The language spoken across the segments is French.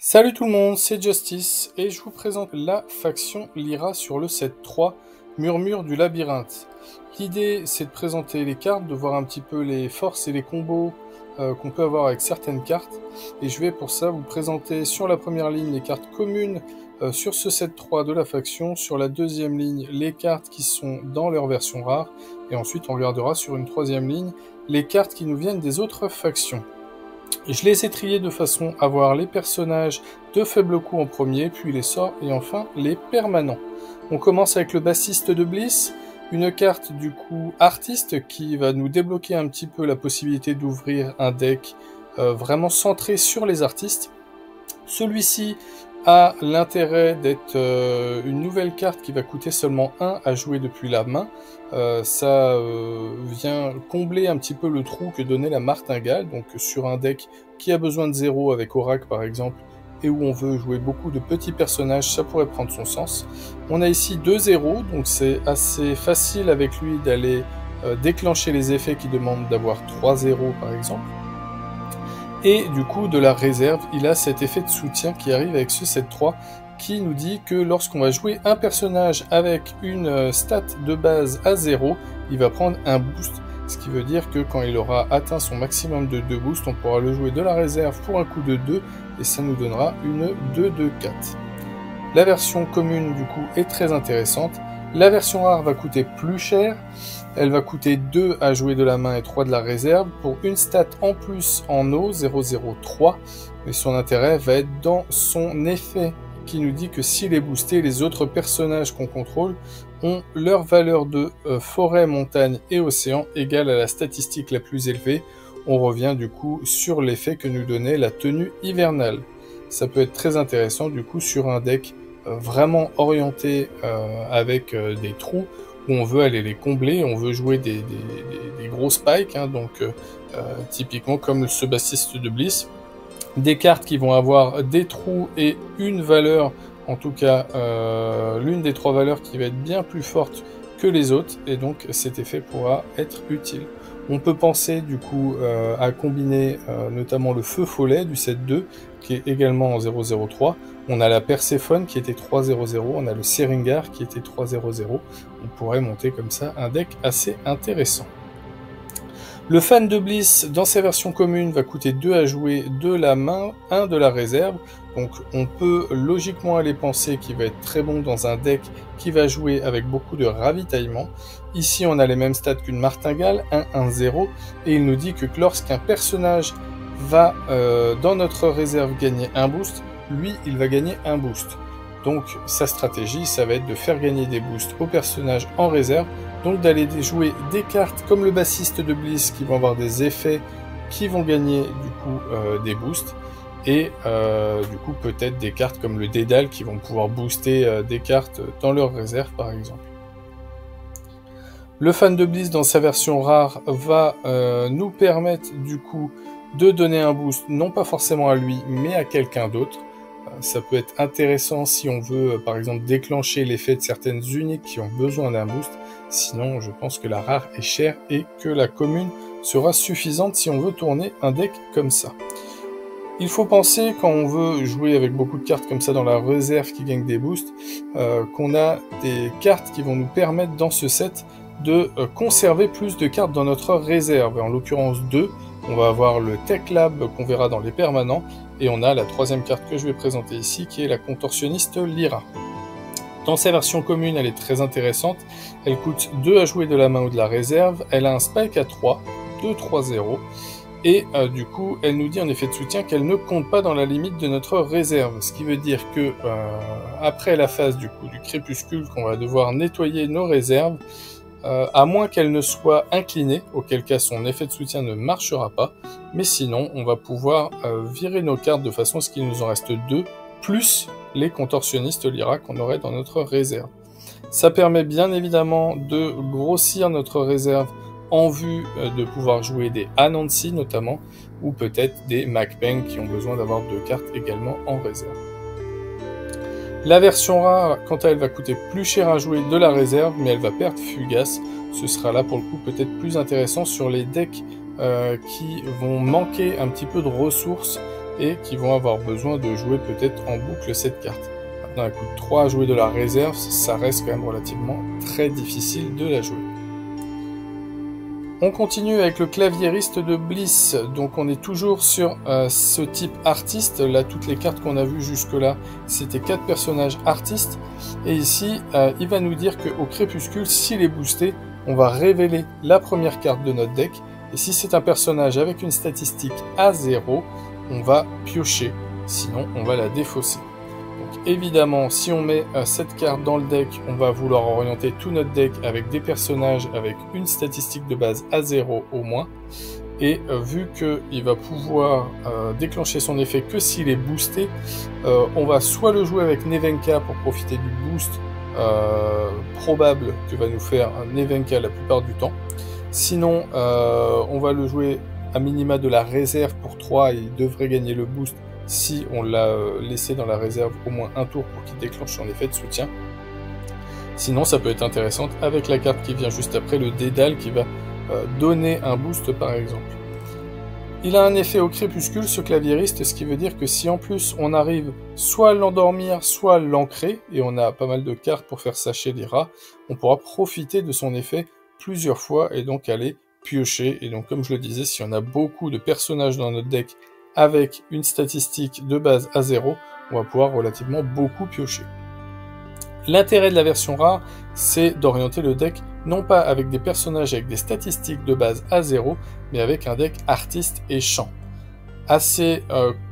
Salut tout le monde, c'est Justice et je vous présente la faction Lyra sur le set 3, Murmure du Labyrinthe. L'idée c'est de présenter les cartes, de voir un petit peu les forces et les combos qu'on peut avoir avec certaines cartes. Et je vais pour ça vous présenter sur la première ligne les cartes communes sur ce set 3 de la faction, sur la deuxième ligne les cartes qui sont dans leur version rare, et ensuite on regardera sur une troisième ligne les cartes qui nous viennent des autres factions. Je les ai triés de façon à voir les personnages de faible coût en premier, puis les sorts et enfin les permanents. On commence avec le bassiste de Bliss, une carte du coup artiste qui va nous débloquer un petit peu la possibilité d'ouvrir un deck vraiment centré sur les artistes. Celui-ci a l'intérêt d'être une nouvelle carte qui va coûter seulement 1 à jouer depuis la main. Ça vient combler un petit peu le trou que donnait la martingale, donc sur un deck qui a besoin de 0 avec Oracle par exemple, et où on veut jouer beaucoup de petits personnages, ça pourrait prendre son sens. On a ici 2 0, donc c'est assez facile avec lui d'aller déclencher les effets qui demandent d'avoir 3 0 par exemple. Et du coup, de la réserve, il a cet effet de soutien qui arrive avec ce set 3 qui nous dit que lorsqu'on va jouer un personnage avec une stat de base à 0, il va prendre un boost. Ce qui veut dire que quand il aura atteint son maximum de 2 boosts, on pourra le jouer de la réserve pour un coup de 2 et ça nous donnera une 2-2-4. La version commune du coup est très intéressante. La version rare va coûter plus cher. Elle va coûter 2 à jouer de la main et 3 de la réserve pour une stat en plus en eau, 0-0-3. Mais son intérêt va être dans son effet qui nous dit que s'il est boosté, les autres personnages qu'on contrôle ont leur valeur de forêt, montagne et océan égale à la statistique la plus élevée. On revient du coup sur l'effet que nous donnait la tenue hivernale. Ça peut être très intéressant du coup sur un deck vraiment orienté avec des trous où on veut aller les combler, on veut jouer des gros spikes, hein, donc typiquement comme ce bassiste de Bliss, des cartes qui vont avoir des trous et une valeur, en tout cas l'une des 3 valeurs qui va être bien plus forte que les autres, et donc cet effet pourra être utile. On peut penser du coup à combiner notamment le feu follet du set 2 qui est également en 0-0-3. On a la Perséphone qui était 3-0-0, on a le Seringar qui était 3-0-0. On pourrait monter comme ça un deck assez intéressant. Le fan de Bliss, dans sa version commune, va coûter 2 à jouer de la main, 1 de la réserve. Donc on peut logiquement aller penser qu'il va être très bon dans un deck qui va jouer avec beaucoup de ravitaillement. Ici on a les mêmes stats qu'une martingale, 1-1-0, et il nous dit que lorsqu'un personnage va dans notre réserve gagner un boost, lui il va gagner un boost. Donc sa stratégie ça va être de faire gagner des boosts aux personnages en réserve, donc d'aller jouer des cartes comme le bassiste de Bliss qui vont avoir des effets qui vont gagner du coup des boosts, et du coup peut-être des cartes comme le Dédale qui vont pouvoir booster des cartes dans leur réserve par exemple. Le fan de Bliss dans sa version rare va nous permettre du coup de donner un boost, non pas forcément à lui mais à quelqu'un d'autre. Ça peut être intéressant si on veut par exemple déclencher l'effet de certaines uniques qui ont besoin d'un boost. Sinon je pense que la rare est chère et que la commune sera suffisante si on veut tourner un deck comme ça. Il faut penser quand on veut jouer avec beaucoup de cartes comme ça dans la réserve qui gagnent des boosts, qu'on a des cartes qui vont nous permettre dans ce set de conserver plus de cartes dans notre réserve. En l'occurrence 2, on va avoir le Tech Lab qu'on verra dans les permanents, et on a la troisième carte que je vais présenter ici qui est la contorsionniste Lyra. Dans sa version commune, elle est très intéressante, elle coûte 2 à jouer de la main ou de la réserve, elle a un spike à 3, 2-3-0, et du coup, elle nous dit en effet de soutien qu'elle ne compte pas dans la limite de notre réserve, ce qui veut dire que après la phase du coup du crépuscule, qu'on va devoir nettoyer nos réserves, à moins qu'elle ne soit inclinée, auquel cas son effet de soutien ne marchera pas, mais sinon on va pouvoir virer nos cartes de façon à ce qu'il nous en reste 2, plus les contorsionnistes Lyra qu'on aurait dans notre réserve. Ça permet bien évidemment de grossir notre réserve en vue de pouvoir jouer des Anansi notamment, ou peut-être des Macbang qui ont besoin d'avoir 2 cartes également en réserve. La version rare, quant à elle, va coûter plus cher à jouer de la réserve, mais elle va perdre Fugace. Ce sera là pour le coup peut-être plus intéressant sur les decks qui vont manquer un petit peu de ressources et qui vont avoir besoin de jouer peut-être en boucle cette carte. Maintenant, elle coûte 3 à jouer de la réserve, ça reste quand même relativement très difficile de la jouer. On continue avec le claviériste de Bliss, donc on est toujours sur ce type artiste. Là, toutes les cartes qu'on a vues jusque-là, c'était 4 personnages artistes. Et ici, il va nous dire qu'au crépuscule, s'il est boosté, on va révéler la première carte de notre deck. Et si c'est un personnage avec une statistique à 0, on va piocher, sinon on va la défausser. Donc évidemment, si on met cette carte dans le deck, on va vouloir orienter tout notre deck avec des personnages avec une statistique de base à 0 au moins. Et vu qu'il va pouvoir déclencher son effet que s'il est boosté, on va soit le jouer avec Nevenka pour profiter du boost probable que va nous faire Nevenka la plupart du temps. Sinon, on va le jouer à minima de la réserve pour 3 et il devrait gagner le boost si on l'a laissé dans la réserve au moins un tour pour qu'il déclenche son effet de soutien. Sinon, ça peut être intéressant avec la carte qui vient juste après, le Dédale, qui va donner un boost par exemple. Il a un effet au crépuscule, ce claviériste, ce qui veut dire que si en plus on arrive soit à l'endormir, soit à l'ancrer, et on a pas mal de cartes pour faire sacher les rats, on pourra profiter de son effet plusieurs fois et donc aller piocher. Et donc comme je le disais, si on a beaucoup de personnages dans notre deck avec une statistique de base à 0, on va pouvoir relativement beaucoup piocher. L'intérêt de la version rare, c'est d'orienter le deck non pas avec des personnages avec des statistiques de base à 0, mais avec un deck artiste et champ. Assez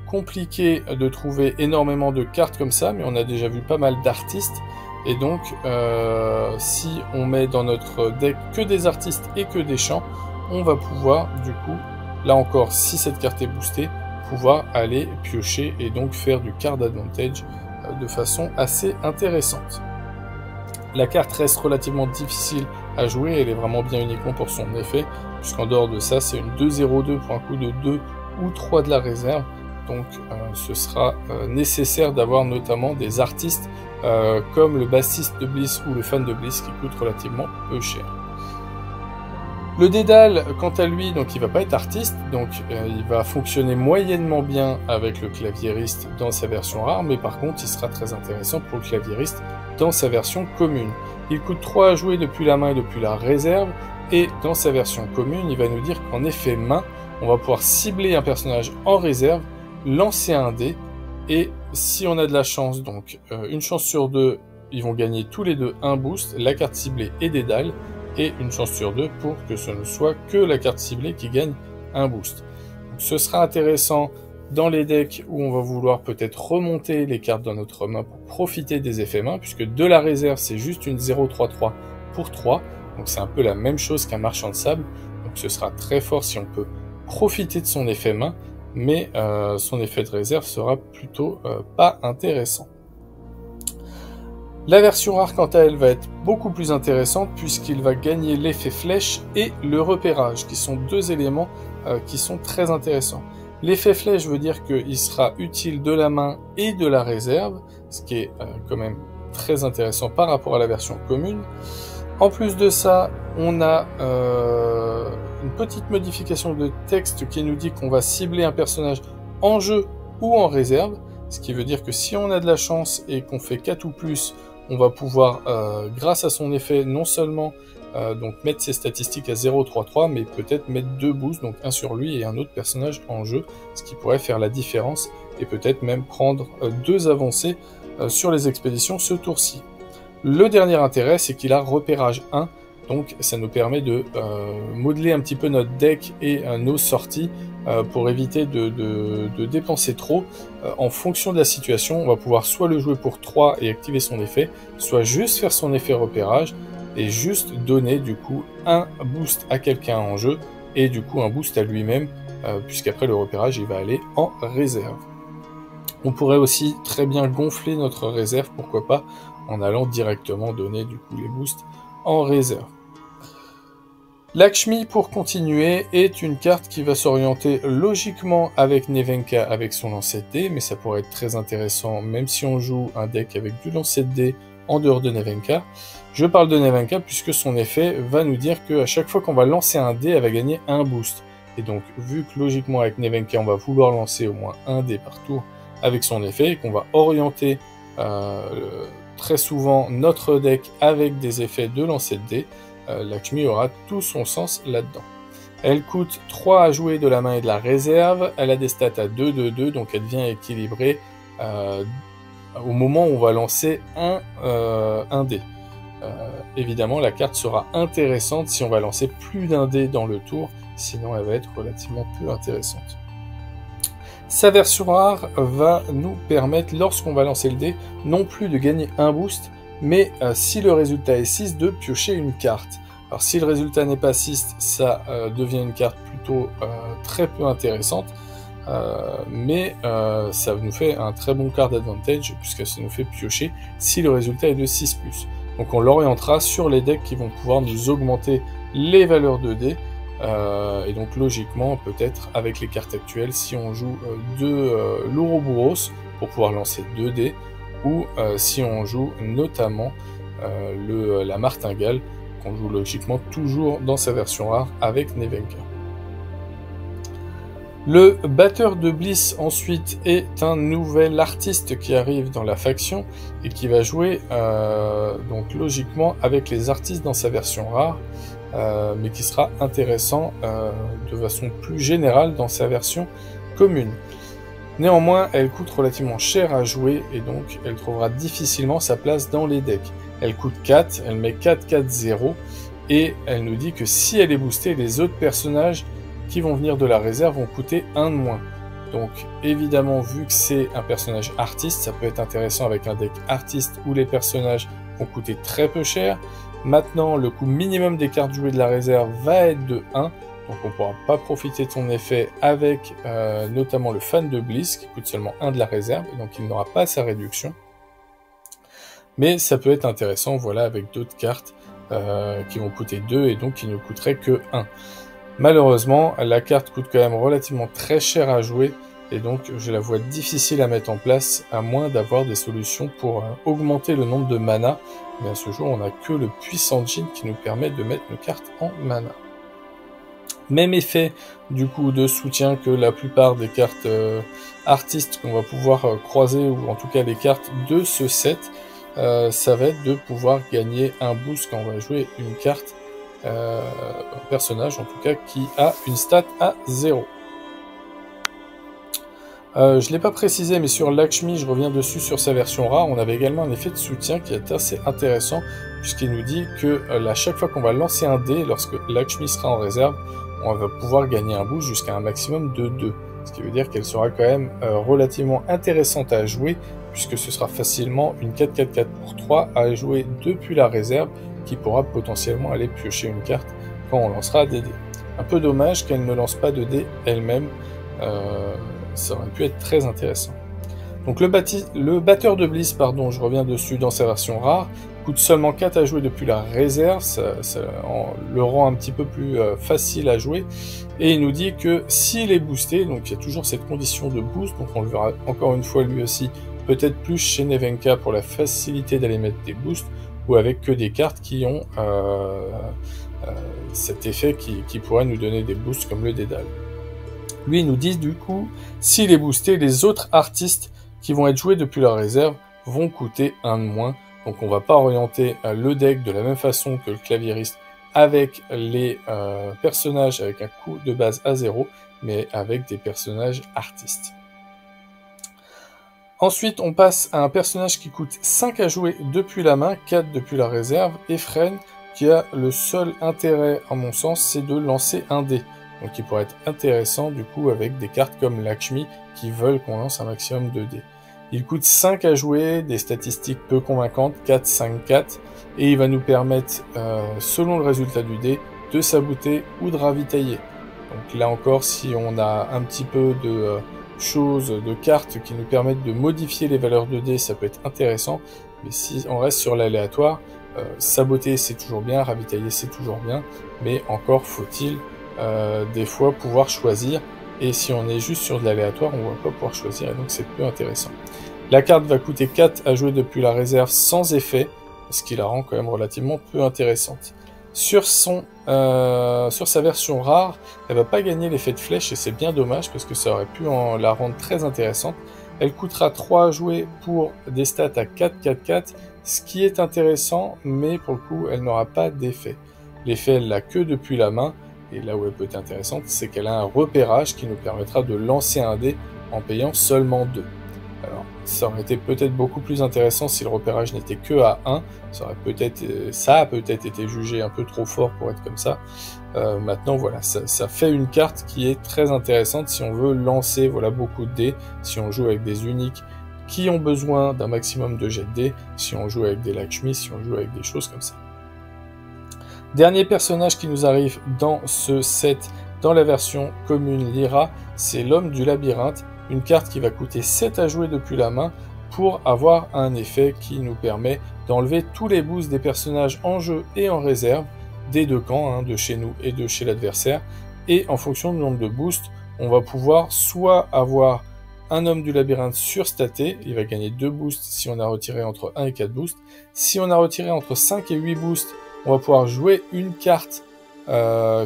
compliqué de trouver énormément de cartes comme ça, mais on a déjà vu pas mal d'artistes. Et donc, si on met dans notre deck que des artistes et que des champs, on va pouvoir, du coup, là encore, si cette carte est boostée, pouvoir aller piocher et donc faire du card advantage de façon assez intéressante. La carte reste relativement difficile à jouer, elle est vraiment bien uniquement pour son effet, puisqu'en dehors de ça, c'est une 2-0-2 pour un coup de 2 ou 3 de la réserve, donc ce sera nécessaire d'avoir notamment des artistes comme le bassiste de Bliss ou le fan de Bliss qui coûtent relativement peu cher. Le Dédale, quant à lui, donc il va pas être artiste, donc il va fonctionner moyennement bien avec le claviériste dans sa version rare, mais par contre il sera très intéressant pour le claviériste dans sa version commune. Il coûte 3 à jouer depuis la main et depuis la réserve, et dans sa version commune, il va nous dire qu'en effet main, on va pouvoir cibler un personnage en réserve, lancer un dé, et si on a de la chance, donc une chance sur 2, ils vont gagner tous les deux un boost, la carte ciblée et Dédale, et une chance sur 2 pour que ce ne soit que la carte ciblée qui gagne un boost. Donc, ce sera intéressant dans les decks où on va vouloir peut-être remonter les cartes dans notre main pour profiter des effets main, puisque de la réserve c'est juste une 0-3-3 pour 3, donc c'est un peu la même chose qu'un marchand de sable, donc ce sera très fort si on peut profiter de son effet main, mais son effet de réserve sera plutôt pas intéressant. La version rare, quant à elle, va être beaucoup plus intéressante puisqu'il va gagner l'effet flèche et le repérage, qui sont deux éléments qui sont très intéressants. L'effet flèche veut dire qu'il sera utile de la main et de la réserve, ce qui est quand même très intéressant par rapport à la version commune. En plus de ça, on a une petite modification de texte qui nous dit qu'on va cibler un personnage en jeu ou en réserve, ce qui veut dire que si on a de la chance et qu'on fait 4 ou plus, on va pouvoir, grâce à son effet, non seulement donc mettre ses statistiques à 0,33, mais peut-être mettre 2 boosts, donc un sur lui et un autre personnage en jeu, ce qui pourrait faire la différence, et peut-être même prendre 2 avancées sur les expéditions ce tour-ci. Le dernier intérêt, c'est qu'il a repérage 1, donc ça nous permet de modeler un petit peu notre deck et nos sorties pour éviter de dépenser trop. En fonction de la situation, on va pouvoir soit le jouer pour 3 et activer son effet, soit juste faire son effet repérage et juste donner du coup un boost à quelqu'un en jeu et du coup un boost à lui-même, puisqu'après le repérage il va aller en réserve. On pourrait aussi très bien gonfler notre réserve, pourquoi pas, en allant directement donner du coup les boosts en réserve. Lakshmi, pour continuer, est une carte qui va s'orienter logiquement avec Nevenka avec son lancer de dés, mais ça pourrait être très intéressant même si on joue un deck avec du lancer de dés en dehors de Nevenka. Je parle de Nevenka puisque son effet va nous dire qu'à chaque fois qu'on va lancer un dé, elle va gagner un boost. Et donc, vu que logiquement avec Nevenka, on va vouloir lancer au moins un dé par tour avec son effet, et qu'on va orienter très souvent notre deck avec des effets de lancer de dés, Lakshmi aura tout son sens là-dedans. Elle coûte 3 à jouer de la main et de la réserve, elle a des stats à 2, 2, 2, donc elle devient équilibrée au moment où on va lancer un dé. Évidemment, la carte sera intéressante si on va lancer plus d'un dé dans le tour, sinon elle va être relativement peu intéressante. Sa version rare va nous permettre, lorsqu'on va lancer le dé, non plus de gagner un boost, mais si le résultat est 6, de piocher une carte. Alors si le résultat n'est pas 6, ça devient une carte plutôt très peu intéressante, mais ça nous fait un très bon card advantage, puisque ça nous fait piocher si le résultat est de 6+. Donc on l'orientera sur les decks qui vont pouvoir nous augmenter les valeurs de dés, et donc logiquement, peut-être avec les cartes actuelles, si on joue 2 l'Ouroboros pour pouvoir lancer 2 dés, ou si on joue notamment la Martingale, qu'on joue logiquement toujours dans sa version rare avec Nevenka. Le batteur de Bliss ensuite est un nouvel artiste qui arrive dans la faction et qui va jouer donc logiquement avec les artistes dans sa version rare, mais qui sera intéressant de façon plus générale dans sa version commune. Néanmoins, elle coûte relativement cher à jouer et donc elle trouvera difficilement sa place dans les decks. Elle coûte 4, elle met 4, 4, 0 et elle nous dit que si elle est boostée, les autres personnages qui vont venir de la réserve vont coûter 1 de moins. Donc évidemment, vu que c'est un personnage artiste, ça peut être intéressant avec un deck artiste où les personnages vont coûter très peu cher. Maintenant, le coût minimum des cartes jouées de la réserve va être de 1, donc on ne pourra pas profiter de son effet avec notamment le fan de Bliss qui coûte seulement 1 de la réserve, et donc il n'aura pas sa réduction. Mais ça peut être intéressant, voilà, avec d'autres cartes qui vont coûter 2 et donc qui ne coûteraient que 1. Malheureusement, la carte coûte quand même relativement très cher à jouer, et donc je la vois difficile à mettre en place, à moins d'avoir des solutions pour augmenter le nombre de mana. Mais à ce jour, on n'a que le puissant Djinn qui nous permet de mettre nos cartes en mana. Même effet du coup de soutien que la plupart des cartes artistes qu'on va pouvoir croiser, ou en tout cas les cartes de ce set, ça va être de pouvoir gagner un boost quand on va jouer une carte, un personnage en tout cas qui a une stat à 0. Je ne l'ai pas précisé, mais sur Lakshmi, je reviens dessus sur sa version rare, on avait également un effet de soutien qui est assez intéressant, puisqu'il nous dit que à chaque fois qu'on va lancer un dé, lorsque Lakshmi sera en réserve, on va pouvoir gagner un boost jusqu'à un maximum de 2. Ce qui veut dire qu'elle sera quand même relativement intéressante à jouer, puisque ce sera facilement une 4-4-4 pour 3 à jouer depuis la réserve, qui pourra potentiellement aller piocher une carte quand on lancera des dés. Un peu dommage qu'elle ne lance pas de dés elle-même, ça aurait pu être très intéressant. Donc le batteur de Bliss, pardon, je reviens dessus dans sa version rare, coûte seulement 4 à jouer depuis la réserve, ça le rend un petit peu plus facile à jouer, et il nous dit que s'il est boosté, donc il y a toujours cette condition de boost, donc on le verra encore une fois lui aussi, peut-être plus chez Nevenka pour la facilité d'aller mettre des boosts, ou avec que des cartes qui ont cet effet qui pourrait nous donner des boosts comme le Dédale. Lui, il nous dit du coup, s'il est boosté, les autres artistes qui vont être joués depuis la réserve vont coûter 1 de moins. Donc on va pas orienter le deck de la même façon que le claviériste avec les personnages avec un coût de base à 0, mais avec des personnages artistes. Ensuite, on passe à un personnage qui coûte 5 à jouer depuis la main, 4 depuis la réserve, Efren, qui a le seul intérêt, à mon sens, c'est de lancer un dé. Donc il pourrait être intéressant du coup avec des cartes comme Lakshmi qui veulent qu'on lance un maximum de dés. Il coûte 5 à jouer, des statistiques peu convaincantes, 4, 5, 4, et il va nous permettre, selon le résultat du dé, de saboter ou de ravitailler. Donc là encore, si on a un petit peu de choses, de cartes qui nous permettent de modifier les valeurs de dés, ça peut être intéressant, mais si on reste sur l'aléatoire, saboter c'est toujours bien, ravitailler c'est toujours bien, mais encore faut-il des fois pouvoir choisir, et si on est juste sur de l'aléatoire, on ne va pas pouvoir choisir, et donc c'est peu intéressant. La carte va coûter 4 à jouer depuis la réserve sans effet, ce qui la rend quand même relativement peu intéressante. Sur sa version rare, elle va pas gagner l'effet de flèche et c'est bien dommage parce que ça aurait pu la rendre très intéressante. Elle coûtera 3 à jouer pour des stats à 4, 4, 4, ce qui est intéressant, mais pour le coup, elle n'aura pas d'effet. L'effet, elle l'a que depuis la main, et là où elle peut être intéressante, c'est qu'elle a un repérage qui nous permettra de lancer un dé en payant seulement 2. Alors, ça aurait été peut-être beaucoup plus intéressant si le repérage n'était que à 1. Ça a peut-être été jugé un peu trop fort pour être comme ça. Maintenant, voilà, ça fait une carte qui est très intéressante si on veut lancer beaucoup de dés, si on joue avec des uniques qui ont besoin d'un maximum de jets de dés, si on joue avec des Lakshmi, si on joue avec des choses comme ça. Dernier personnage qui nous arrive dans ce set, dans la version commune Lyra, c'est l'homme du labyrinthe, une carte qui va coûter 7 à jouer depuis la main pour avoir un effet qui nous permet d'enlever tous les boosts des personnages en jeu et en réserve, des deux camps, de chez nous et de chez l'adversaire, et en fonction du nombre de boosts, on va pouvoir soit avoir un homme du labyrinthe surstaté, il va gagner 2 boosts si on a retiré entre 1 et 4 boosts, si on a retiré entre 5 et 8 boosts, on va pouvoir jouer une carte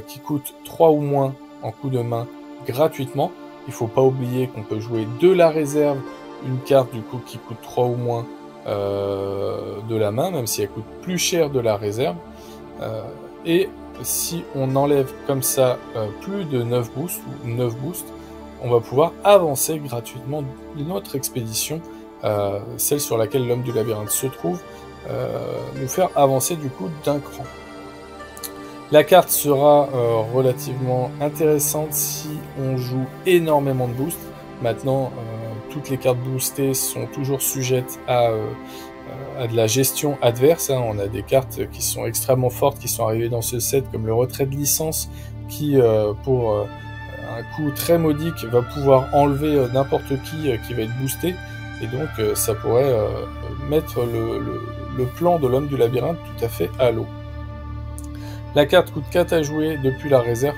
qui coûte 3 ou moins en coup de main gratuitement. Il ne faut pas oublier qu'on peut jouer de la réserve une carte du coup qui coûte 3 ou moins de la main, même si elle coûte plus cher de la réserve. Et si on enlève comme ça plus de 9 boosts, ou 9 boosts, on va pouvoir avancer gratuitement notre expédition, celle sur laquelle l'homme du labyrinthe se trouve, nous faire avancer du coup d'un cran. La carte sera relativement intéressante si on joue énormément de boosts. Maintenant, toutes les cartes boostées sont toujours sujettes à de la gestion adverse. On a des cartes qui sont extrêmement fortes, qui sont arrivées dans ce set, comme le retrait de licence, qui, pour un coût très modique, va pouvoir enlever n'importe qui va être boosté. Et donc, ça pourrait mettre le plan de l'homme du labyrinthe tout à fait à l'eau. La carte coûte 4 à jouer depuis la réserve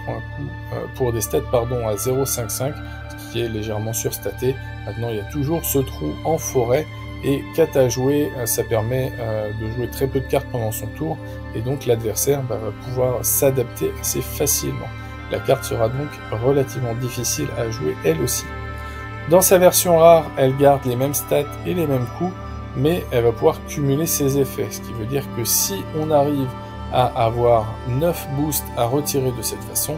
pour des stats à 0,55, ce qui est légèrement surstaté. Maintenant, il y a toujours ce trou en forêt, et 4 à jouer, ça permet de jouer très peu de cartes pendant son tour, et donc l'adversaire va pouvoir s'adapter assez facilement. La carte sera donc relativement difficile à jouer elle aussi. Dans sa version rare, elle garde les mêmes stats et les mêmes coups, mais elle va pouvoir cumuler ses effets, ce qui veut dire que si on arrive à avoir 9 boosts à retirer de cette façon,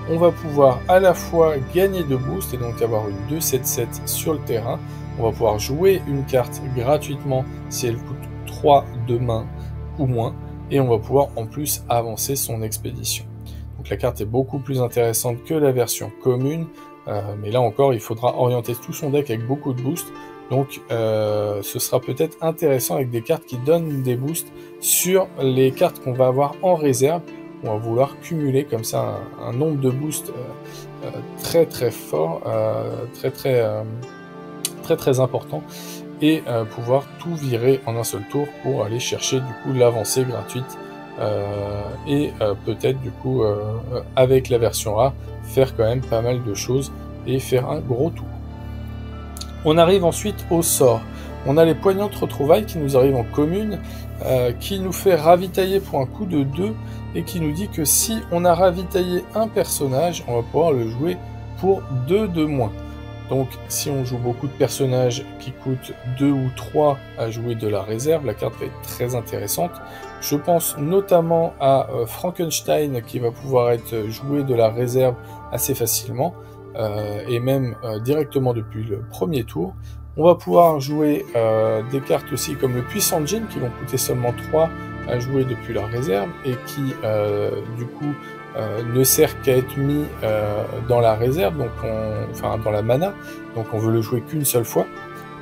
on va pouvoir à la fois gagner 2 boosts et donc avoir une 2-7-7 sur le terrain. On va pouvoir jouer une carte gratuitement si elle coûte 3 de main ou moins, et on va pouvoir en plus avancer son expédition. Donc la carte est beaucoup plus intéressante que la version commune, mais là encore il faudra orienter tout son deck avec beaucoup de boosts. Donc ce sera peut-être intéressant avec des cartes qui donnent des boosts sur les cartes qu'on va avoir en réserve. On va vouloir cumuler comme ça un nombre de boosts très très fort, très important, et pouvoir tout virer en un seul tour pour aller chercher du coup l'avancée gratuite, et peut-être du coup avec la version rare faire quand même pas mal de choses et faire un gros tour. On arrive ensuite au sort. On a les poignantes retrouvailles qui nous arrivent en commune, qui nous fait ravitailler pour un coût de 2, et qui nous dit que si on a ravitaillé un personnage, on va pouvoir le jouer pour 2 de moins. Donc si on joue beaucoup de personnages qui coûtent 2 ou 3 à jouer de la réserve, la carte va être très intéressante. Je pense notamment à Frankenstein qui va pouvoir être joué de la réserve assez facilement, et même directement depuis le premier tour. On va pouvoir jouer des cartes aussi comme le Puissant Djinn qui vont coûter seulement 3 à jouer depuis la réserve, et qui du coup ne sert qu'à être mis dans la réserve, donc dans la mana, donc on veut le jouer qu'une seule fois.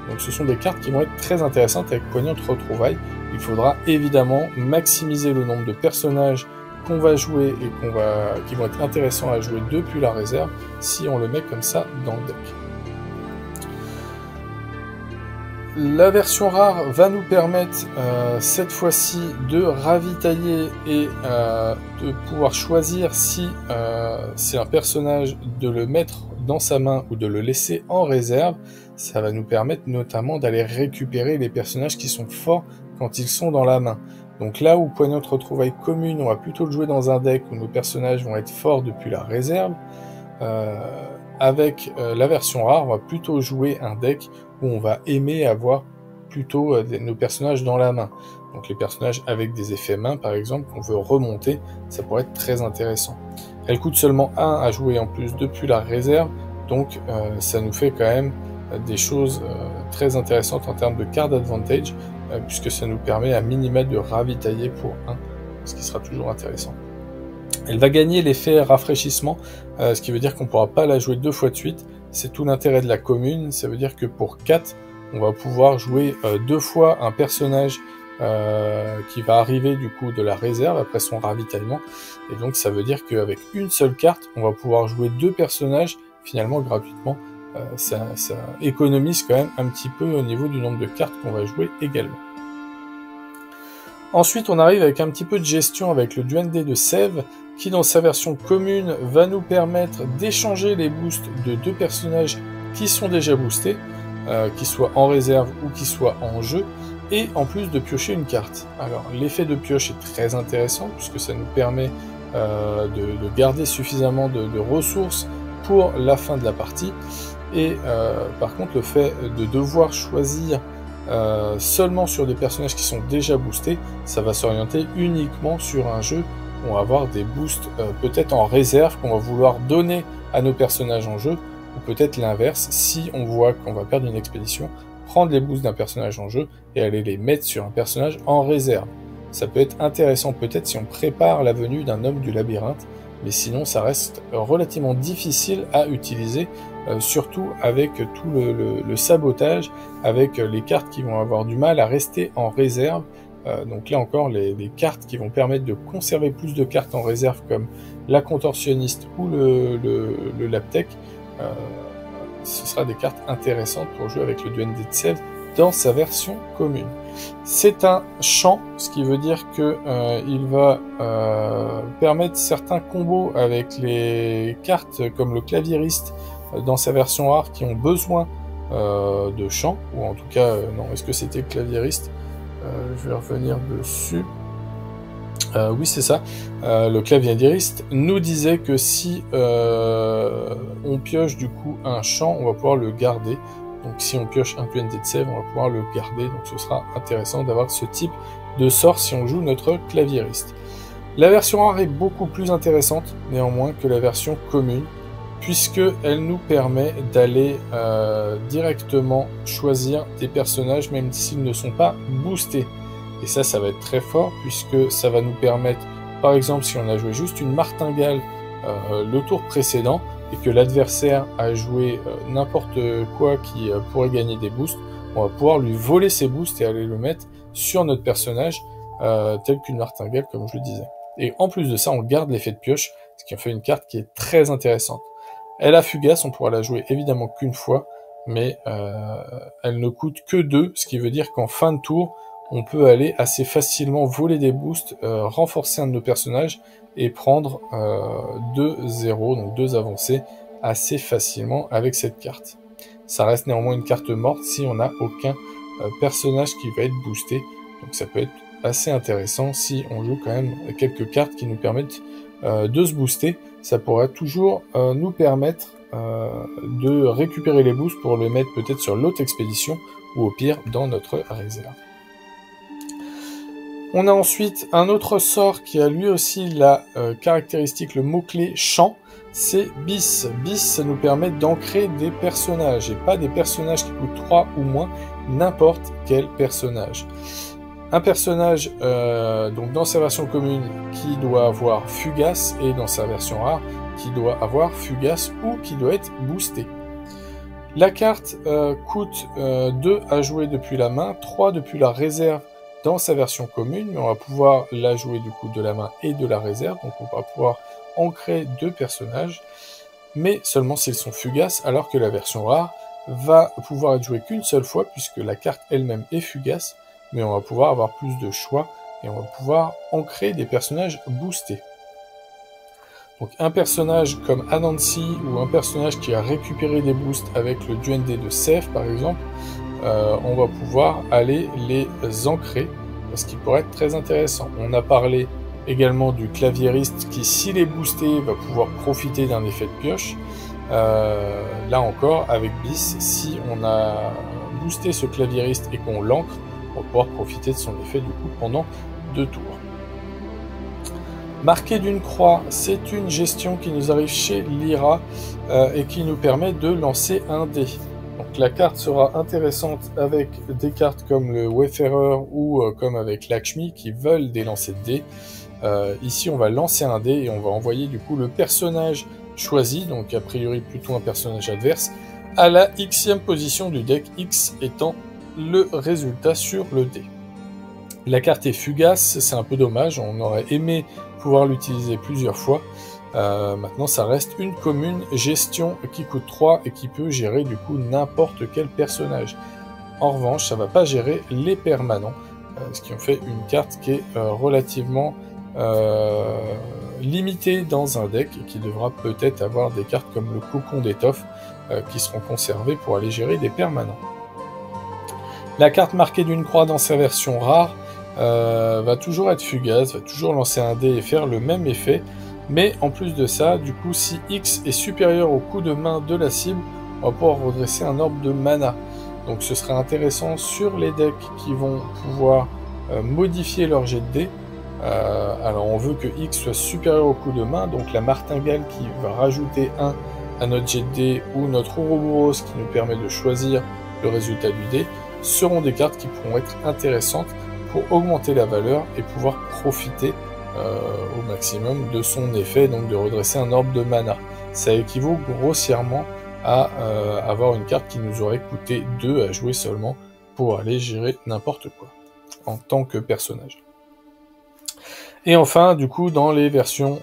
Donc ce sont des cartes qui vont être très intéressantes avec Poignante Retrouvailles. Il faudra évidemment maximiser le nombre de personnages qu'on va jouer et qui vont être intéressants à jouer depuis la réserve si on le met comme ça dans le deck. La version rare va nous permettre cette fois-ci de ravitailler et de pouvoir choisir si c'est un personnage, de le mettre dans sa main ou de le laisser en réserve. Ça va nous permettre notamment d'aller récupérer les personnages qui sont forts quand ils sont dans la main. Donc là où Poignante Retrouvailles commune, on va plutôt le jouer dans un deck où nos personnages vont être forts depuis la réserve, avec la version rare, on va plutôt jouer un deck où on va aimer avoir plutôt nos personnages dans la main. Donc les personnages avec des effets main, par exemple, qu'on veut remonter, ça pourrait être très intéressant. Elle coûte seulement 1 à jouer en plus depuis la réserve, donc ça nous fait quand même des choses très intéressantes en termes de card advantage, puisque ça nous permet à minima de ravitailler pour 1, ce qui sera toujours intéressant. Elle va gagner l'effet rafraîchissement, ce qui veut dire qu'on ne pourra pas la jouer 2 fois de suite. C'est tout l'intérêt de la commune, ça veut dire que pour 4, on va pouvoir jouer 2 fois un personnage qui va arriver du coup de la réserve après son ravitaillement. Et donc ça veut dire qu'avec une seule carte, on va pouvoir jouer 2 personnages finalement gratuitement. Ça économise quand même un petit peu au niveau du nombre de cartes qu'on va jouer également. Ensuite, on arrive avec un petit peu de gestion avec le Duende de Sève, qui dans sa version commune va nous permettre d'échanger les boosts de 2 personnages qui sont déjà boostés, qu'ils soient en réserve ou qu'ils soient en jeu, et en plus de piocher une carte. Alors l'effet de pioche est très intéressant, puisque ça nous permet de garder suffisamment de ressources pour la fin de la partie, et par contre le fait de devoir choisir seulement sur des personnages qui sont déjà boostés, ça va s'orienter uniquement sur un jeu où on va avoir des boosts peut-être en réserve qu'on va vouloir donner à nos personnages en jeu, ou peut-être l'inverse, si on voit qu'on va perdre une expédition, prendre les boosts d'un personnage en jeu et aller les mettre sur un personnage en réserve. Ça peut être intéressant peut-être si on prépare la venue d'un homme du labyrinthe, mais sinon ça reste relativement difficile à utiliser, surtout avec tout le sabotage, avec les cartes qui vont avoir du mal à rester en réserve. Donc là encore, les cartes qui vont permettre de conserver plus de cartes en réserve, comme la contorsionniste ou le Laptec, ce sera des cartes intéressantes pour jouer avec le Duende de Sève dans sa version commune. C'est un champ, ce qui veut dire que il va permettre certains combos avec les cartes comme le Claviériste dans sa version rare qui ont besoin de champ, ou en tout cas, non, est-ce que c'était Claviériste? Je vais revenir dessus. Oui, c'est ça. Le Claviériste nous disait que si on pioche du coup un champ, on va pouvoir le garder. Donc si on pioche un Duende de Sève, on va pouvoir le garder. Donc ce sera intéressant d'avoir ce type de sort si on joue notre Claviériste. La version rare est beaucoup plus intéressante néanmoins que la version commune, puisque elle nous permet d'aller directement choisir des personnages même s'ils ne sont pas boostés. Et ça va être très fort, puisque ça va nous permettre, par exemple, si on a joué juste une martingale le tour précédent, et que l'adversaire a joué n'importe quoi qui pourrait gagner des boosts, on va pouvoir lui voler ses boosts et aller le mettre sur notre personnage, tel qu'une martingale, comme je le disais. Et en plus de ça, on garde l'effet de pioche, ce qui en fait une carte qui est très intéressante. Elle a Fugace, on pourra la jouer évidemment qu'une fois, mais elle ne coûte que 2, ce qui veut dire qu'en fin de tour, on peut aller assez facilement voler des boosts, renforcer un de nos personnages et prendre 2-0, donc 2 avancées, assez facilement avec cette carte. Ça reste néanmoins une carte morte si on n'a aucun personnage qui va être boosté, donc ça peut être assez intéressant si on joue quand même quelques cartes qui nous permettent de se booster. Ça pourra toujours nous permettre de récupérer les boosts pour les mettre peut-être sur l'autre expédition, ou au pire dans notre réserve. On a ensuite un autre sort qui a lui aussi la caractéristique, le mot-clé champ, c'est bis. Bis, ça nous permet d'ancrer des personnages, et pas des personnages qui coûtent 3 ou moins, n'importe quel personnage. Un personnage, donc dans sa version commune, qui doit avoir Fugace, et dans sa version rare, qui doit avoir Fugace ou qui doit être boosté. La carte coûte 2 à jouer depuis la main, 3 depuis la réserve dans sa version commune, mais on va pouvoir la jouer du coup de la main et de la réserve, donc on va pouvoir ancrer 2 personnages, mais seulement s'ils sont fugaces, alors que la version rare va pouvoir être jouée qu'une seule fois, puisque la carte elle-même est fugace, mais on va pouvoir avoir plus de choix, et on va pouvoir ancrer des personnages boostés. Donc un personnage comme Anansi, ou un personnage qui a récupéré des boosts avec le Duende de Sève par exemple, on va pouvoir aller les ancrer ce qui pourrait être très intéressant. On a parlé également du claviériste qui, s'il est boosté, va pouvoir profiter d'un effet de pioche. Là encore, avec Bis, si on a boosté ce claviériste et qu'on l'ancre, on va pouvoir profiter de son effet du coup pendant 2 tours. Marqué d'une croix, c'est une gestion qui nous arrive chez Lyra et qui nous permet de lancer un dé. Donc la carte sera intéressante avec des cartes comme le Wayfarer ou comme avec Lakshmi qui veulent des lancers de dés. Ici on va lancer un dé et on va envoyer du coup le personnage choisi, donc a priori plutôt un personnage adverse, à la xème position du deck, X étant le résultat sur le dé. La carte est fugace, c'est un peu dommage, on aurait aimé pouvoir l'utiliser plusieurs fois. Maintenant ça reste une commune gestion qui coûte 3 et qui peut gérer du coup n'importe quel personnage. En revanche ça va pas gérer les permanents, ce qui en fait une carte qui est relativement limitée dans un deck et qui devra peut-être avoir des cartes comme le cocon d'étoffe qui seront conservées pour aller gérer des permanents. La carte marquée d'une croix dans sa version rare va toujours être fugace, va toujours lancer un dé et faire le même effet, mais en plus de ça, du coup, si X est supérieur au coup de main de la cible, on va pouvoir redresser un orbe de mana. Donc ce sera intéressant sur les decks qui vont pouvoir modifier leur jet de dé. Alors on veut que X soit supérieur au coup de main, donc la martingale qui va rajouter 1 à notre jet de dé ou notre Ouroboros qui nous permet de choisir le résultat du dé seront des cartes qui pourront être intéressantes pour augmenter la valeur et pouvoir profiter au maximum de son effet, donc de redresser un orbe de mana. Ça équivaut grossièrement à avoir une carte qui nous aurait coûté 2 à jouer seulement pour aller gérer n'importe quoi en tant que personnage. Et enfin, du coup, dans les versions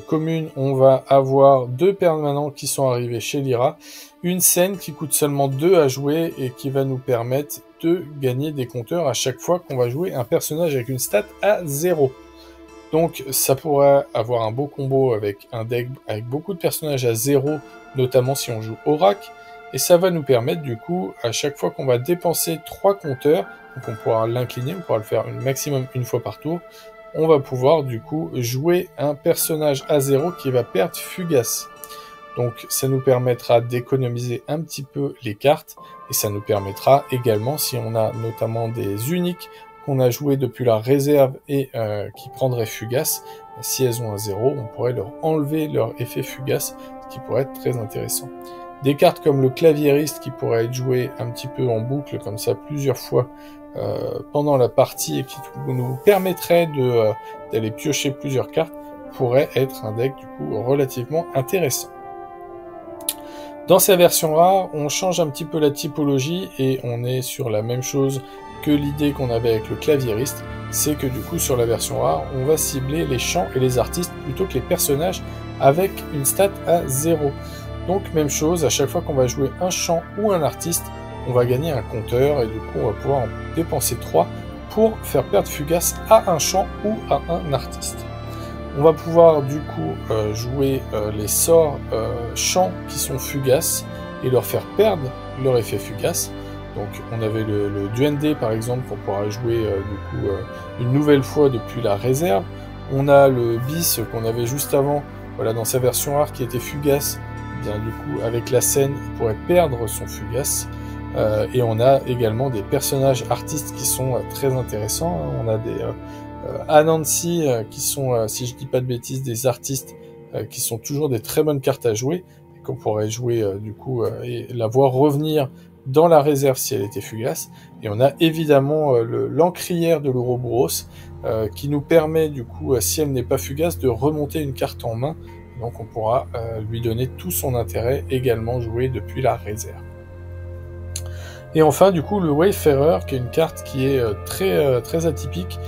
communes, on va avoir 2 permanents qui sont arrivés chez Lyra, une scène qui coûte seulement 2 à jouer et qui va nous permettre de gagner des compteurs à chaque fois qu'on va jouer un personnage avec une stat à 0. Donc ça pourrait avoir un beau combo avec un deck avec beaucoup de personnages à 0, notamment si on joue Oracle, et ça va nous permettre du coup, à chaque fois qu'on va dépenser 3 compteurs, donc on pourra l'incliner, on pourra le faire maximum une fois par tour, on va pouvoir du coup jouer un personnage à 0 qui va perdre fugace. Donc ça nous permettra d'économiser un petit peu les cartes, et ça nous permettra également, si on a notamment des uniques qu'on a joué depuis la réserve et qui prendraient fugace, si elles ont un 0, on pourrait leur enlever leur effet fugace, ce qui pourrait être très intéressant. Des cartes comme le claviériste qui pourrait être joué un petit peu en boucle comme ça plusieurs fois pendant la partie et qui nous permettrait d'aller piocher plusieurs cartes pourrait être un deck du coup relativement intéressant. Dans sa version rare, on change un petit peu la typologie et on est sur la même chose que l'idée qu'on avait avec le claviériste, c'est que du coup sur la version rare, on va cibler les chants et les artistes plutôt que les personnages avec une stat à 0. Donc même chose, à chaque fois qu'on va jouer un chant ou un artiste, on va gagner un compteur et du coup on va pouvoir en dépenser 3 pour faire perdre fugace à un chant ou à un artiste. On va pouvoir du coup jouer les sorts chants qui sont fugaces et leur faire perdre leur effet fugace. Donc on avait le Duende par exemple qu'on pourra jouer du coup une nouvelle fois depuis la réserve. On a le Bis qu'on avait juste avant, voilà, dans sa version rare qui était fugace. Bien du coup avec la scène il pourrait perdre son fugace. Et on a également des personnages artistes qui sont très intéressants. On a des Anansi qui sont, si je dis pas de bêtises, des artistes qui sont toujours des très bonnes cartes à jouer et qu'on pourrait jouer du coup et la voir revenir dans la réserve si elle était fugace. Et on a évidemment l'encrière de l'Ouroboros qui nous permet du coup, si elle n'est pas fugace, de remonter une carte en main. Donc on pourra lui donner tout son intérêt également joué depuis la réserve. Et enfin du coup le Wayfarer qui est une carte qui est très atypique,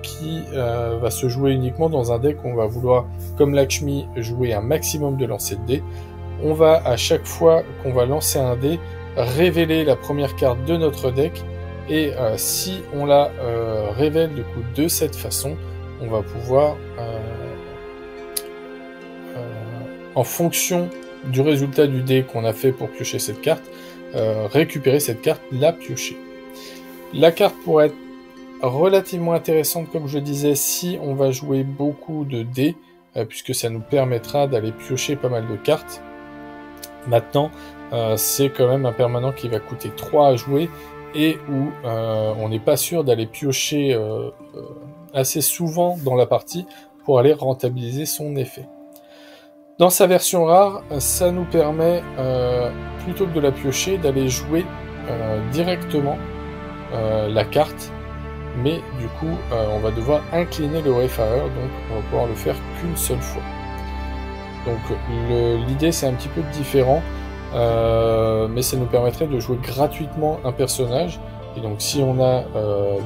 qui va se jouer uniquement dans un deck où on va vouloir, comme Lakshmi, jouer un maximum de lancers de dés. On va à chaque fois qu'on va lancer un dé, révéler la première carte de notre deck, et si on la révèle du coup de cette façon, on va pouvoir, en fonction du résultat du dé qu'on a fait pour piocher cette carte, récupérer cette carte, la piocher. La carte pourrait être relativement intéressante, comme je disais, si on va jouer beaucoup de dés, puisque ça nous permettra d'aller piocher pas mal de cartes. Maintenant, c'est quand même un permanent qui va coûter 3 à jouer, et où on n'est pas sûr d'aller piocher assez souvent dans la partie pour aller rentabiliser son effet. Dans sa version rare, ça nous permet, plutôt que de la piocher, d'aller jouer directement la carte, mais du coup on va devoir incliner le Wayfarer, donc on va pouvoir le faire qu'une seule fois. Donc l'idée c'est un petit peu différent, mais ça nous permettrait de jouer gratuitement un personnage. Et donc si on a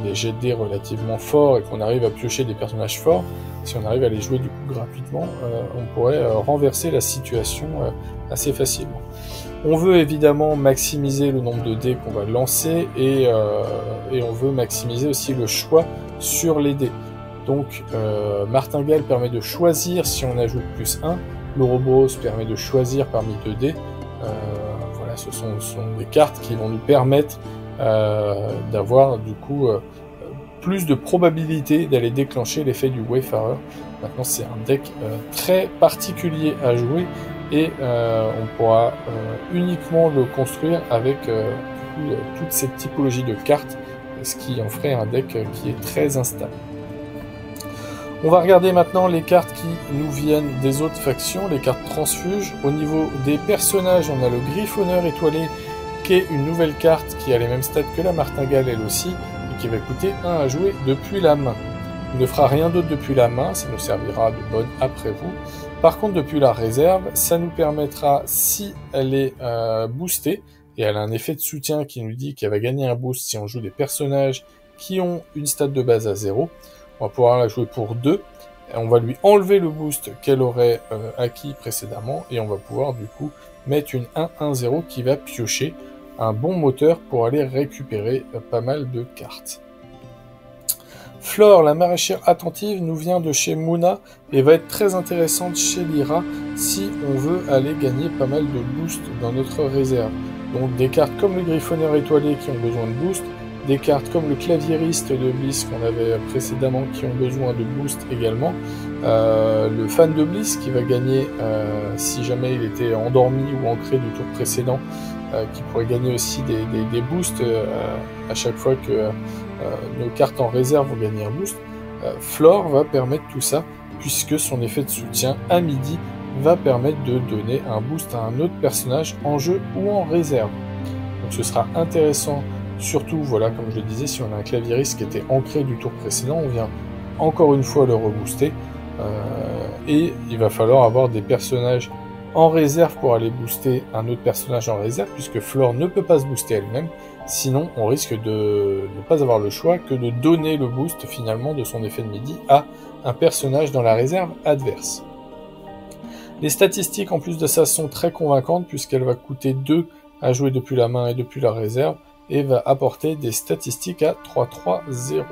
des jets de dés relativement forts et qu'on arrive à piocher des personnages forts, si on arrive à les jouer du coup gratuitement, on pourrait renverser la situation assez facilement. On veut évidemment maximiser le nombre de dés qu'on va lancer, et on veut maximiser aussi le choix sur les dés. Donc Martingale permet de choisir si on ajoute plus 1, l'Ouroboros permet de choisir parmi 2 dés. Voilà, ce sont des cartes qui vont nous permettre d'avoir du coup plus de probabilité d'aller déclencher l'effet du Wayfarer. Maintenant c'est un deck très particulier à jouer, et on pourra uniquement le construire avec toute cette typologie de cartes, ce qui en ferait un deck qui est très instable. On va regarder maintenant les cartes qui nous viennent des autres factions, les cartes transfuges. Au niveau des personnages, on a le Griffonneur étoilé, qui est une nouvelle carte qui a les mêmes stats que la Martingale elle aussi, et qui va coûter 1 à jouer depuis la main. Il ne fera rien d'autre depuis la main, ça nous servira de bonne après vous. Par contre, depuis la réserve, ça nous permettra, si elle est boostée, et elle a un effet de soutien qui nous dit qu'elle va gagner un boost si on joue des personnages qui ont une stat de base à 0, on va pouvoir la jouer pour 2, on va lui enlever le boost qu'elle aurait acquis précédemment, et on va pouvoir du coup mettre une 1-1-0 qui va piocher un bon moteur pour aller récupérer pas mal de cartes. Flore, la maraîchère attentive, nous vient de chez Moona et va être très intéressante chez Lyra si on veut aller gagner pas mal de boost dans notre réserve. Donc des cartes comme le Griffonneur étoilé qui ont besoin de boost, des cartes comme le Claviériste de Bliss qu'on avait précédemment qui ont besoin de boost également, le Fan de Bliss qui va gagner si jamais il était endormi ou ancré du tour précédent, qui pourrait gagner aussi des boosts à chaque fois que nos cartes en réserve vont gagner un boost. Flore va permettre tout ça, puisque son effet de soutien à midi va permettre de donner un boost à un autre personnage en jeu ou en réserve. Donc ce sera intéressant, surtout, voilà, comme je le disais, si on a un Claviériste qui était ancré du tour précédent, on vient encore une fois le rebooster, et il va falloir avoir des personnages en réserve pour aller booster un autre personnage en réserve, puisque Flore ne peut pas se booster elle-même, sinon on risque de ne pas avoir le choix que de donner le boost finalement de son effet de midi à un personnage dans la réserve adverse. Les statistiques en plus de ça sont très convaincantes, puisqu'elle va coûter 2 à jouer depuis la main et depuis la réserve, et va apporter des statistiques à 3-3-0.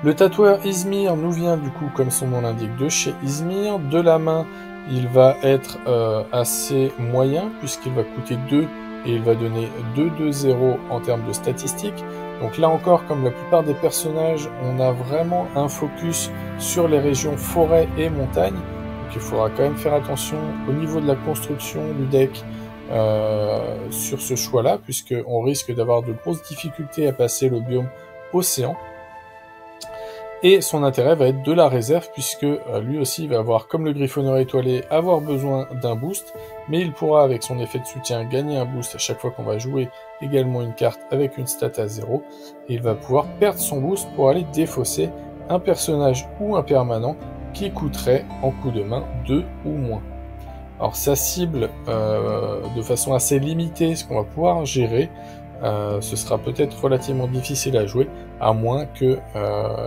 Le tatoueur Izmir nous vient du coup, comme son nom l'indique, de chez Izmir. De la main, il va être assez moyen, puisqu'il va coûter 2 et il va donner 2-2-0 en termes de statistiques. Donc là encore, comme la plupart des personnages, on a vraiment un focus sur les régions forêt et montagne. Donc il faudra quand même faire attention au niveau de la construction du deck sur ce choix-là, puisqu'on risque d'avoir de grosses difficultés à passer le biome océan. Et son intérêt va être de la réserve, puisque lui aussi va avoir, comme le Griffonneur étoilé, avoir besoin d'un boost, mais il pourra, avec son effet de soutien, gagner un boost à chaque fois qu'on va jouer également une carte avec une stat à 0, et il va pouvoir perdre son boost pour aller défausser un personnage ou un permanent qui coûterait en coup de main 2 ou moins. Alors ça cible de façon assez limitée ce qu'on va pouvoir gérer. Ce sera peut-être relativement difficile à jouer, à moins que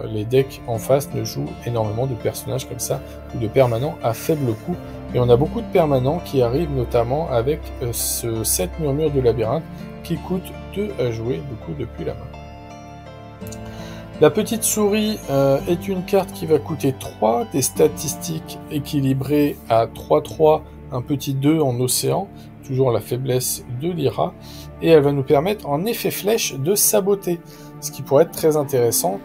les decks en face ne jouent énormément de personnages comme ça, ou de permanents à faible coût. Et on a beaucoup de permanents qui arrivent notamment avec ce 7 Murmures du Labyrinthe, qui coûte 2 à jouer du coup depuis la main. La petite souris est une carte qui va coûter 3, des statistiques équilibrées à 3-3, un petit 2 en océan, toujours la faiblesse de Lyra, et elle va nous permettre en effet flèche de saboter. ce qui pourrait être très intéressant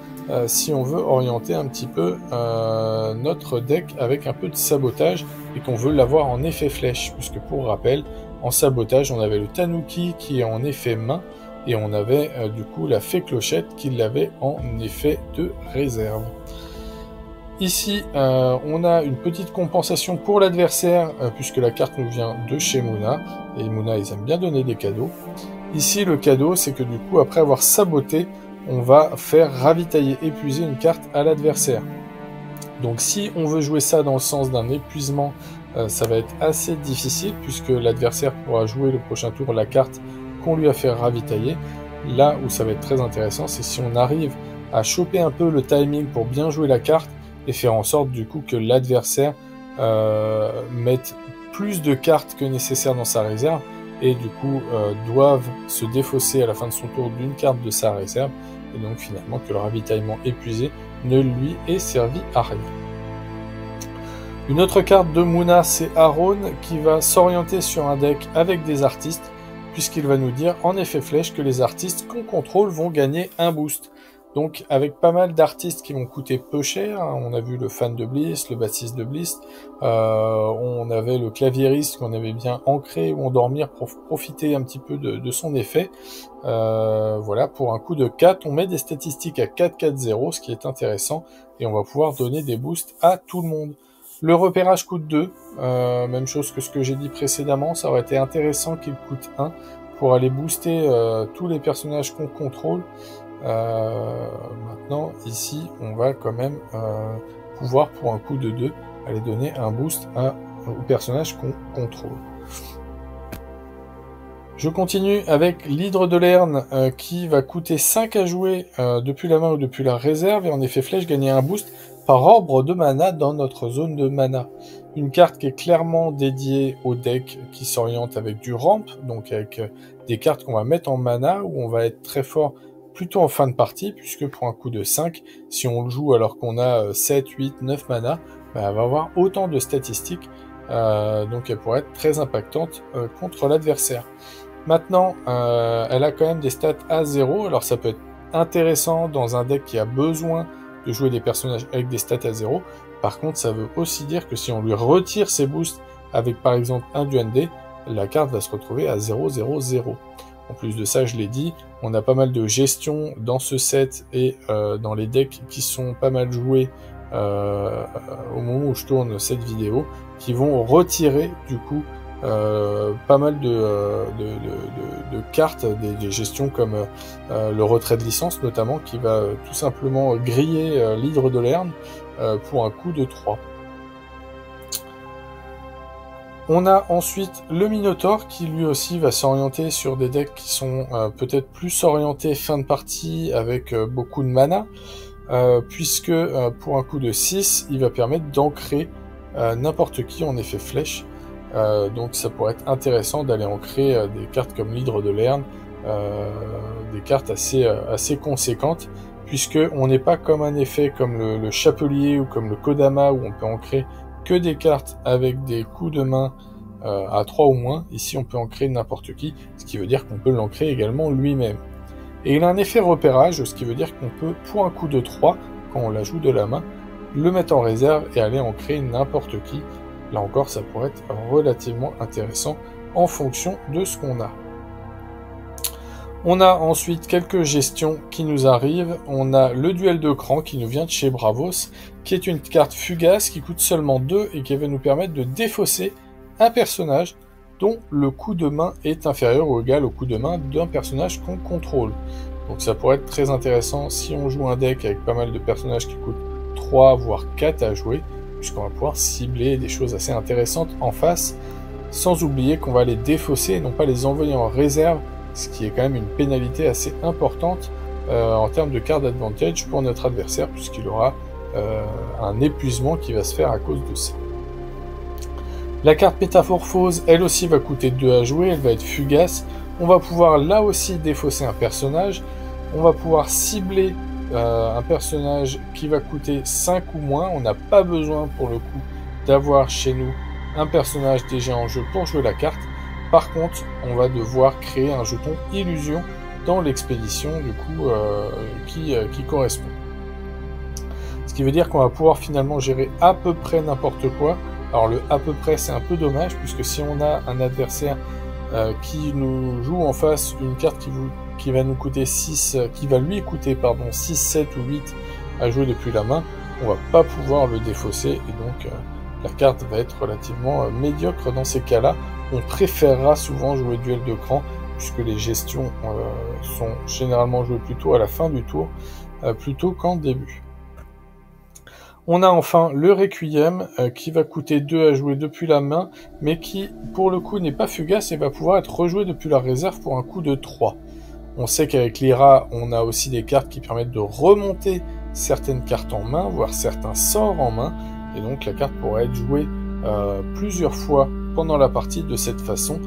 si on veut orienter un petit peu notre deck avec un peu de sabotage et qu'on veut l'avoir en effet flèche, puisque pour rappel, en sabotage, on avait le Tanuki qui est en effet main, et on avait du coup la fée clochette qui l'avait en effet de réserve. Ici, on a une petite compensation pour l'adversaire, puisque la carte nous vient de chez Muna, et Muna, ils aiment bien donner des cadeaux. Ici, le cadeau, c'est que du coup, après avoir saboté, on va faire ravitailler, épuiser une carte à l'adversaire. Donc si on veut jouer ça dans le sens d'un épuisement, ça va être assez difficile, puisque l'adversaire pourra jouer le prochain tour la carte qu'on lui a fait ravitailler. Là où ça va être très intéressant, c'est si on arrive à choper un peu le timing pour bien jouer la carte, et faire en sorte du coup que l'adversaire mette plus de cartes que nécessaire dans sa réserve, et du coup doivent se défausser à la fin de son tour d'une carte de sa réserve, et donc finalement que le ravitaillement épuisé ne lui ait servi à rien. Une autre carte de Muna, c'est Aaron, qui va s'orienter sur un deck avec des artistes, puisqu'il va nous dire en effet flèche que les artistes qu'on contrôle vont gagner un boost. Donc avec pas mal d'artistes qui vont coûter peu cher, hein, on a vu le fan de Bliss, le bassiste de Bliss, on avait le claviériste qu'on avait bien ancré ou endormir pour profiter un petit peu de son effet. Voilà, pour un coup de 4, on met des statistiques à 4-4-0, ce qui est intéressant, et on va pouvoir donner des boosts à tout le monde. Le repérage coûte 2, même chose que ce que j'ai dit précédemment, ça aurait été intéressant qu'il coûte 1 pour aller booster tous les personnages qu'on contrôle. Maintenant, ici, on va quand même pouvoir, pour un coup de 2, aller donner un boost au personnage qu'on contrôle. Je continue avec l'Hydre de Lerne qui va coûter 5 à jouer depuis la main ou depuis la réserve, et en effet flèche gagner un boost par ordre de mana dans notre zone de mana. Une carte qui est clairement dédiée au deck qui s'oriente avec du ramp, donc avec des cartes qu'on va mettre en mana, où on va être très fort plutôt en fin de partie, puisque pour un coup de 5, si on le joue alors qu'on a 7, 8, 9 mana, bah, elle va avoir autant de statistiques, donc elle pourrait être très impactante contre l'adversaire. Maintenant, elle a quand même des stats à 0, alors ça peut être intéressant dans un deck qui a besoin de jouer des personnages avec des stats à 0. Par contre, ça veut aussi dire que si on lui retire ses boosts avec par exemple un Duende, la carte va se retrouver à 0-0-0. En plus de ça, je l'ai dit, on a pas mal de gestion dans ce set et dans les decks qui sont pas mal joués au moment où je tourne cette vidéo, qui vont retirer du coup pas mal de cartes, des gestions comme le retrait de licence notamment, qui va tout simplement griller l'Hydre de Lerne pour un coup de 3. On a ensuite le Minotaur qui lui aussi va s'orienter sur des decks qui sont peut-être plus orientés fin de partie avec beaucoup de mana, puisque pour un coup de 6, il va permettre d'ancrer n'importe qui en effet flèche. Donc ça pourrait être intéressant d'aller ancrer des cartes comme l'Hydre de Lerne, des cartes assez conséquentes, puisque on n'est pas comme un effet comme le Chapelier ou comme le Kodama où on peut ancrer que des cartes avec des coups de main à 3 ou moins. Ici on peut ancrer n'importe qui, ce qui veut dire qu'on peut l'ancrer également lui-même. Et il a un effet repérage, ce qui veut dire qu'on peut, pour un coup de 3, quand on la joue de la main, le mettre en réserve et aller ancrer n'importe qui. Là encore, ça pourrait être relativement intéressant en fonction de ce qu'on a. On a ensuite quelques gestions qui nous arrivent. On a le duel de cran qui nous vient de chez Bravos, qui est une carte fugace qui coûte seulement 2 et qui va nous permettre de défausser un personnage dont le coup de main est inférieur ou égal au coup de main d'un personnage qu'on contrôle. Donc ça pourrait être très intéressant si on joue un deck avec pas mal de personnages qui coûtent 3 voire 4 à jouer, puisqu'on va pouvoir cibler des choses assez intéressantes en face, sans oublier qu'on va les défausser et non pas les envoyer en réserve, ce qui est quand même une pénalité assez importante en termes de card advantage pour notre adversaire, puisqu'il aura un épuisement qui va se faire à cause de ça. La carte Métamorphose, elle aussi va coûter 2 à jouer, elle va être fugace. On va pouvoir là aussi défausser un personnage, on va pouvoir cibler un personnage qui va coûter 5 ou moins. On n'a pas besoin pour le coup d'avoir chez nous un personnage déjà en jeu pour jouer la carte. Par contre, on va devoir créer un jeton illusion dans l'expédition du coup qui correspond. Ce qui veut dire qu'on va pouvoir finalement gérer à peu près n'importe quoi. Alors le à peu près c'est un peu dommage puisque si on a un adversaire qui nous joue en face une carte qui va nous coûter 6, qui va lui coûter 6, 7 ou 8 à jouer depuis la main, on va pas pouvoir le défausser et donc la carte va être relativement médiocre dans ces cas-là. On préférera souvent jouer duel de cran puisque les gestions sont généralement jouées plutôt à la fin du tour plutôt qu'en début. On a enfin le Requiem qui va coûter 2 à jouer depuis la main, mais qui pour le coup n'est pas fugace et va pouvoir être rejoué depuis la réserve pour un coût de 3. On sait qu'avec l'IRA, on a aussi des cartes qui permettent de remonter certaines cartes en main, voire certains sorts en main, et donc la carte pourrait être jouée plusieurs fois pendant la partie de cette façon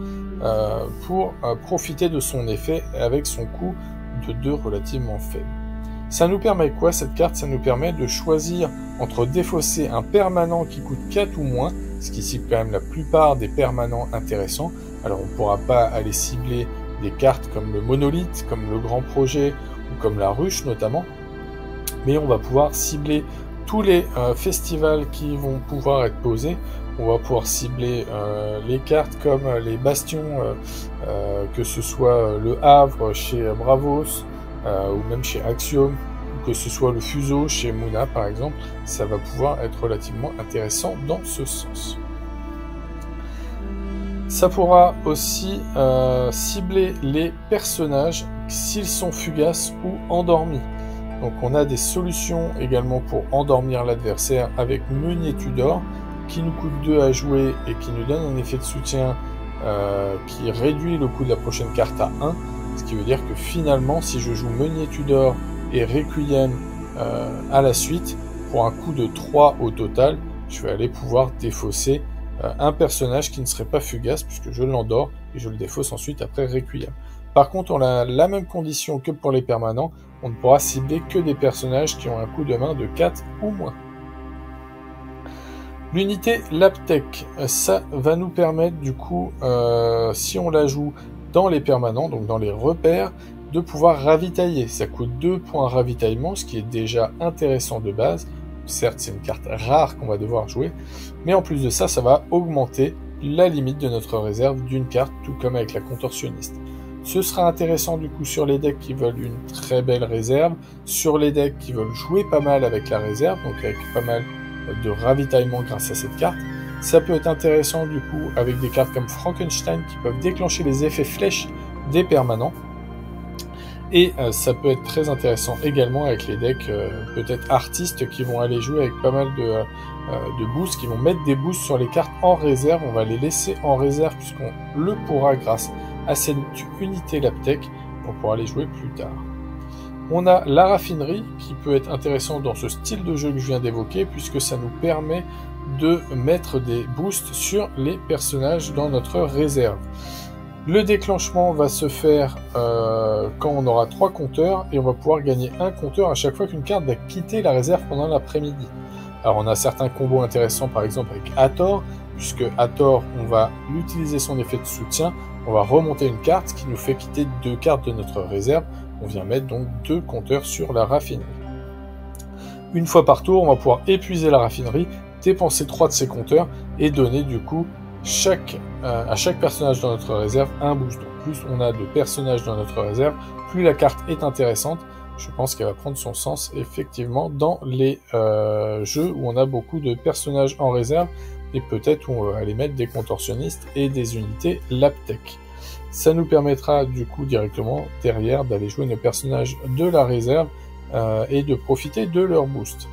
pour profiter de son effet avec son coût de 2 relativement faible. Ça nous permet quoi cette carte? Ça nous permet de choisir entre défausser un permanent qui coûte 4 ou moins, ce qui cible quand même la plupart des permanents intéressants. Alors on ne pourra pas aller cibler des cartes comme le monolithe, comme le grand projet ou comme la ruche notamment, mais on va pouvoir cibler tous les festivals qui vont pouvoir être posés. On va pouvoir cibler les cartes comme les bastions, que ce soit le Havre chez Bravos, ou même chez Axiom, ou que ce soit le Fuseau chez Muna par exemple, ça va pouvoir être relativement intéressant dans ce sens. Ça pourra aussi cibler les personnages s'ils sont fugaces ou endormis. Donc on a des solutions également pour endormir l'adversaire avec Meunier Tudor, qui nous coûte 2 à jouer et qui nous donne un effet de soutien qui réduit le coût de la prochaine carte à 1. Ce qui veut dire que finalement, si je joue Meunier Tudor et Requiem à la suite, pour un coût de 3 au total, je vais aller pouvoir défausser un personnage qui ne serait pas fugace, puisque je l'endors et je le défausse ensuite après Requiem. Par contre, on a la même condition que pour les permanents, on ne pourra cibler que des personnages qui ont un coût de main de 4 ou moins. L'unité Laptech, ça va nous permettre du coup, si on la joue dans les permanents, donc dans les repères, de pouvoir ravitailler. Ça coûte 2 points ravitaillement, ce qui est déjà intéressant de base. Certes, c'est une carte rare qu'on va devoir jouer, mais en plus de ça, ça va augmenter la limite de notre réserve d'une carte, tout comme avec la contorsionniste. Ce sera intéressant du coup sur les decks qui veulent une très belle réserve, sur les decks qui veulent jouer pas mal avec la réserve, donc avec pas mal de ravitaillement grâce à cette carte. Ça peut être intéressant du coup avec des cartes comme Frankenstein qui peuvent déclencher les effets flèches des permanents. Et ça peut être très intéressant également avec les decks peut-être artistes qui vont aller jouer avec pas mal de boosts, qui vont mettre des boosts sur les cartes en réserve. On va les laisser en réserve puisqu'on le pourra grâce à cette unité Laptech pour pouvoir les jouer plus tard. On a la raffinerie qui peut être intéressant dans ce style de jeu que je viens d'évoquer puisque ça nous permet de mettre des boosts sur les personnages dans notre réserve. Le déclenchement va se faire quand on aura 3 compteurs et on va pouvoir gagner un compteur à chaque fois qu'une carte va quitter la réserve pendant l'après-midi. Alors on a certains combos intéressants par exemple avec Hathor, puisque Hathor on va utiliser son effet de soutien, on va remonter une carte qui nous fait quitter 2 cartes de notre réserve, on vient mettre donc 2 compteurs sur la raffinerie. Une fois par tour on va pouvoir épuiser la raffinerie, dépenser 3 de ces compteurs et donner du coup à chaque personnage dans notre réserve un boost. Donc plus on a de personnages dans notre réserve, plus la carte est intéressante. Je pense qu'elle va prendre son sens effectivement dans les jeux où on a beaucoup de personnages en réserve et peut-être où on va aller mettre des contorsionnistes et des unités Laptech. Ça nous permettra du coup directement derrière d'aller jouer nos personnages de la réserve et de profiter de leur boost.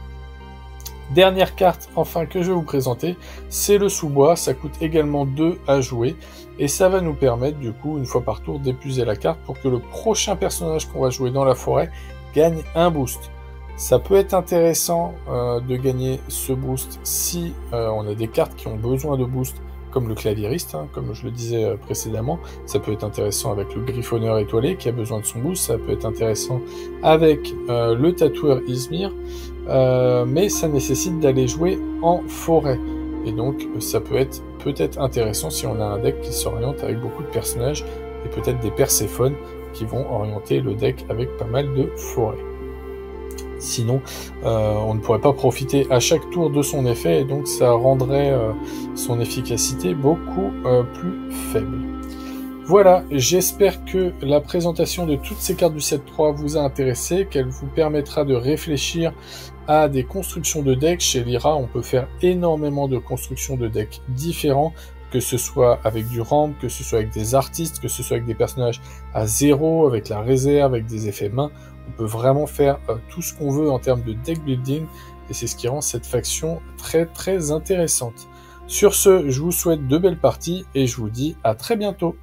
Dernière carte enfin que je vais vous présenter, c'est le sous-bois, ça coûte également 2 à jouer et ça va nous permettre du coup une fois par tour d'épuiser la carte pour que le prochain personnage qu'on va jouer dans la forêt gagne un boost. Ça peut être intéressant de gagner ce boost si on a des cartes qui ont besoin de boost comme le claviériste, comme je le disais précédemment. Ça peut être intéressant avec le griffonneur étoilé qui a besoin de son boost, ça peut être intéressant avec le tatoueur Izmir, mais ça nécessite d'aller jouer en forêt. Et donc ça peut être intéressant si on a un deck qui s'oriente avec beaucoup de personnages et peut-être des Perséphones qui vont orienter le deck avec pas mal de forêt. Sinon, on ne pourrait pas profiter à chaque tour de son effet, et donc ça rendrait son efficacité beaucoup plus faible. Voilà, j'espère que la présentation de toutes ces cartes du set 3 vous a intéressé, qu'elle vous permettra de réfléchir à des constructions de decks. Chez Lyra, on peut faire énormément de constructions de decks différents, que ce soit avec du ramp, que ce soit avec des artistes, que ce soit avec des personnages à 0, avec la réserve, avec des effets main. On peut vraiment faire tout ce qu'on veut en termes de deck building, et c'est ce qui rend cette faction très très intéressante. Sur ce, je vous souhaite de belles parties, et je vous dis à très bientôt.